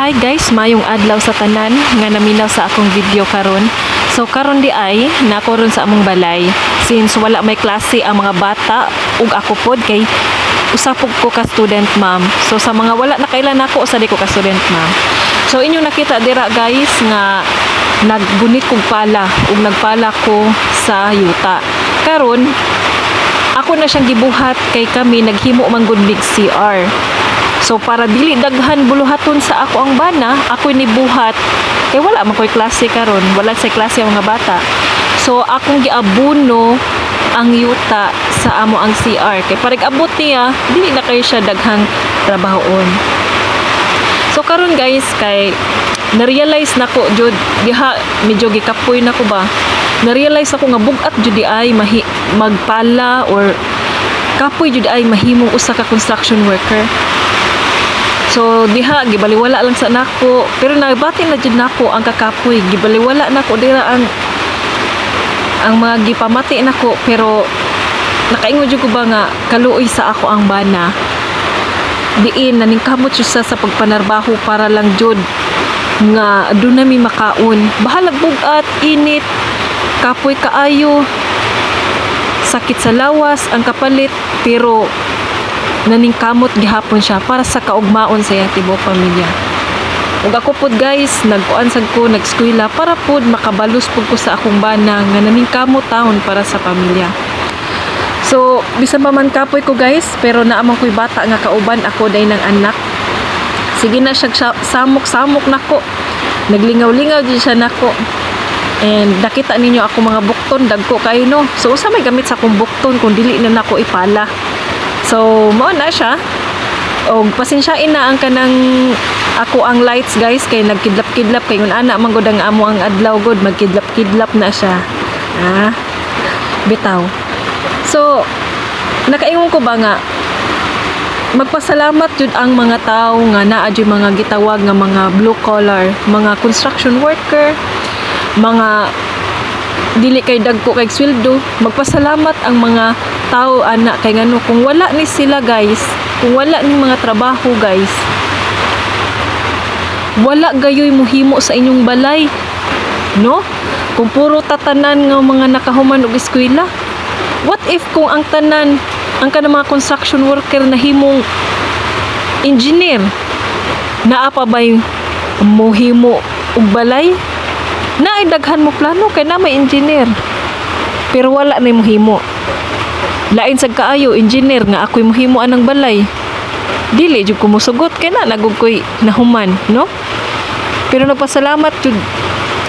Hi guys, mayong adlaw sa tanan nga naminaw sa akong video karon. So karon di ay nako ron sa among balay since wala may klase ang mga bata ug ako pod kay usapog ko ka student ma'am. So sa mga wala na kailan nako usa di ko ka student ma'am. So inyo nakita dira guys nga naggunit kog pala ug nagpala ko sa yuta. Karon ako na siyang gibuhat kay kami naghimo man gud big CR. So para dili daghan buluhaton sa ako ang bana, ako ni buhat kay wala man koy klase karon, wala sa klase ang mga bata. So akong giabuno ang yuta sa amo ang CR kay pareg abot niya dili na kay siya daghang trabahon. So karon guys kay na-realize nako jud diha medyo gikapoy nako ba. Na-realize ako nga bugat jud di ay magpala or kapoy jud ay mahimong usa ka construction worker. So diha gibaliwala lang sa nako pero nabati na jud nako ang kakapoy, gibaliwala nako dira ang mga gipamati nako pero nakaingon jud ko ba nga kaluoy sa ako ang bana. Diin naningkamot siya sa pagpanarbaho para lang jud nga aduna mi makaon. Bahalag bugat, init, kapoy kaayo, sakit sa lawas ang kapalit pero naningkamot gihapon siya para sa kaugmaon sa iyang tibuok pamilya. Ug ako pod guys, nagkuan sad ko, nag-eskwela para pod makabalos pod ko sa akong bana nga naningkamot taon para sa pamilya. So, bisan pa man kapoy ko guys, pero naamang ko'y bata nga kauban ako day ng anak. Sige na siya samok-samok nako. Naglingaw-lingaw din siya nako. And nakita ninyo ako mga bukton, dagko kayo no. So, usa may gamit sa akong bukton kung dili na nako ipala. So, mao na siya. O, pasensyain na ang kanang ako ang lights guys kay nagkidlap-kidlap kay kun ana man gud ang amo ang adlaw gud magkidlap-kidlap na siya. Bitaw. So, nakaingon ko ba nga magpasalamat jud ang mga tao nga naa jud mga gitawag nga mga blue collar, mga construction worker, mga dili kay dagko kay sweldo. Magpasalamat ang mga tao ana kay ngano kung wala ni sila guys, kung wala ni mga trabaho guys, wala gayoy mohimo sa inyong balay no. Kung puro tatanan nga mga nakahuman og eskwela, what if kung ang tanan ang kanang mga construction worker na himong engineer, naa pa bay mohimo og balay? Naay daghan mo plano kay na may engineer pero wala na mohimo. Lain sad kaayo engineer nga ako'y mohimo anang balay, dili jud ko mosugot kay na nagug ko'y nahuman no. Pero nagpasalamat jud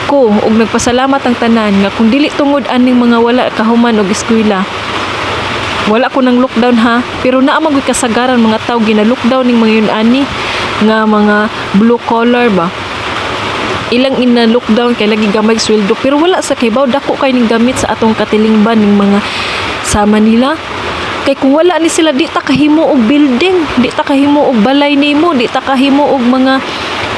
ko ug nagpasalamat ang tanan nga kung dili tungod aning mga wala kahuman og eskwela, wala ko nang lockdown ha, pero naa man gyud kasagaran mga tawo gina-lockdown ning mga yun ani nga mga blue collar ba. Ilang ina-lockdown kay lagi gamay sweldo pero wala sa kibaw dako kay ning gamit sa atong katilingban ning mga sa Manila. Kay kung wala ni sila di ta kahimo og building, di ta kahimo og balay nimo, di ta kahimo og mga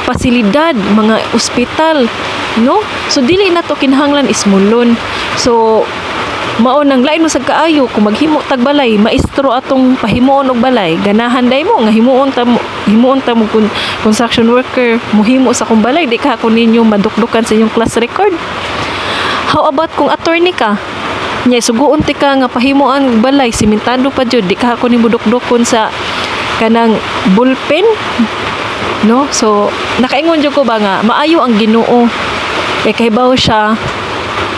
pasilidad, mga ospital no. So dili na to kinahanglan ismulon. So mao nang lain mo sa kaayo kung maghimo tag balay, maestro atong pahimuon og balay, ganahan day mo nga himuon ta mo construction worker mohimo sa kong balay, di ka ko ninyo madukdukan sa inyong class record. How about kung attorney ka, nya suguon ti ka nga pahimuan og balay, simentado pa jud, di ka ko ni budukdukon sa kanang bullpen no. So nakaingon jud ko ba nga maayo ang Ginoo kay kahibaw siya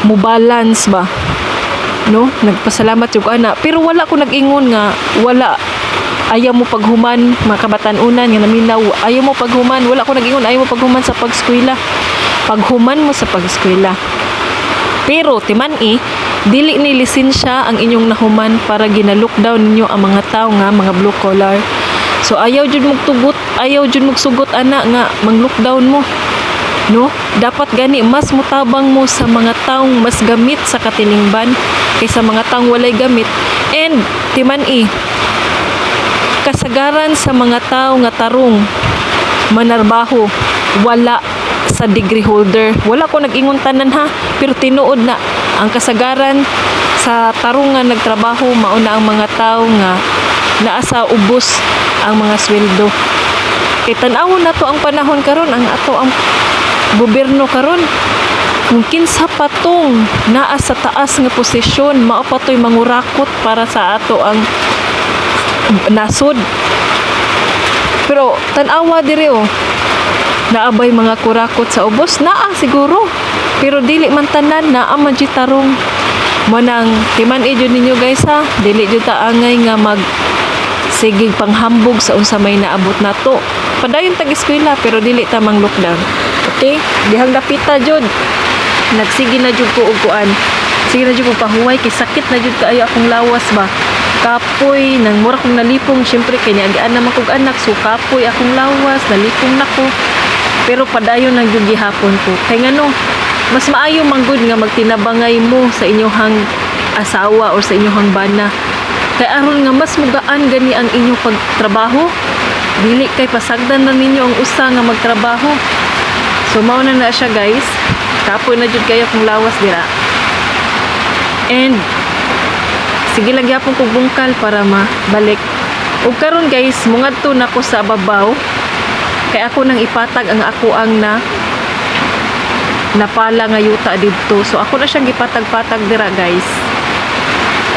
mo balance ba no. Nagpasalamat jud ko ana pero wala ko nag-ingon nga wala ayaw mo paghuman mga kabatan-unan nga naminaw, ayaw mo paghuman, wala ko nag-ingon ayaw mo paghuman sa pag-eskwela. Paghuman mo sa pag-eskwela pero timan dili ni lisensya ang inyong nahuman para gina-lockdown ninyo ang mga tao nga mga blue collar. So ayaw jud magtugot, ayaw jud magsugot ana nga mang-lockdown mo no. Dapat gani mas mutabang mo sa mga taong mas gamit sa katilingban kaysa mga taong walay gamit. And timan kasagaran sa mga tao nga tarong manarbaho wala sa degree holder. Wala ko nag-ingon tanan ha, pero tinuod na ang kasagaran sa tarong nga nagtrabaho mao na ang mga tao nga naa sa ubos ang mga sweldo. Kay tan-awon na to ang panahon karon, ang ato ang gobyerno karon. Kung kinsa pa tong naa sa taas nga posisyon, mao pa to'y mangurakot para sa ato ang nasod. Pero tan-awa diri naabay mga kurakot sa ubos, naa siguro. Pero dili man tanan, naa man jud tarong. Mo nang timan jud ninyo guys ha, dili jud ta angay nga mag sigig panghambog sa unsa may naabot nato. Padayon tag eskwela pero dili ta mang lockdown. Okay? Dihang dapita jud. Nagsige na jud ko og kuan. Sige na jud ko pahuway kay sakit na jud kaayo akong lawas ba. Kapoy nang mura kong nalipong, syempre kay niagaan na kog anak, so kapoy akong lawas, nalipong nako. Pero padayon nang jud gihapon ko. Kay ngano, mas maayo man gud nga magtinabangay mo sa inyohang asawa o sa inyohang bana. Kay aron nga mas mugaan gani ang inyong pagtrabaho. Dili kay pasagdan na ninyo ang usa nga magtrabaho. So mao na siya guys. Kapoy na jud kayo kung lawas dira. And sige lang gyapon kog bungkal para mabalik. Ug karon guys, mungadto nako sa babaw. Kay ako nang ipatag ang ako ang napala nga yuta didto. So ako na siyang gipatag-patag dira guys.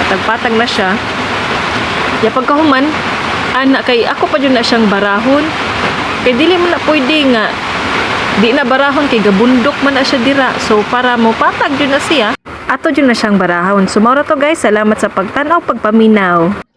Patag-patag na siya. Ya pagkahuman, ana kay ako pa jud na siyang barahon. Kay dili man na pwede nga di na barahon kay gabundok man na siya dira. So para mo patag jud na siya, ato jud na siyang barahon. So mao ra to guys, salamat sa pagtanaw, pagpaminaw.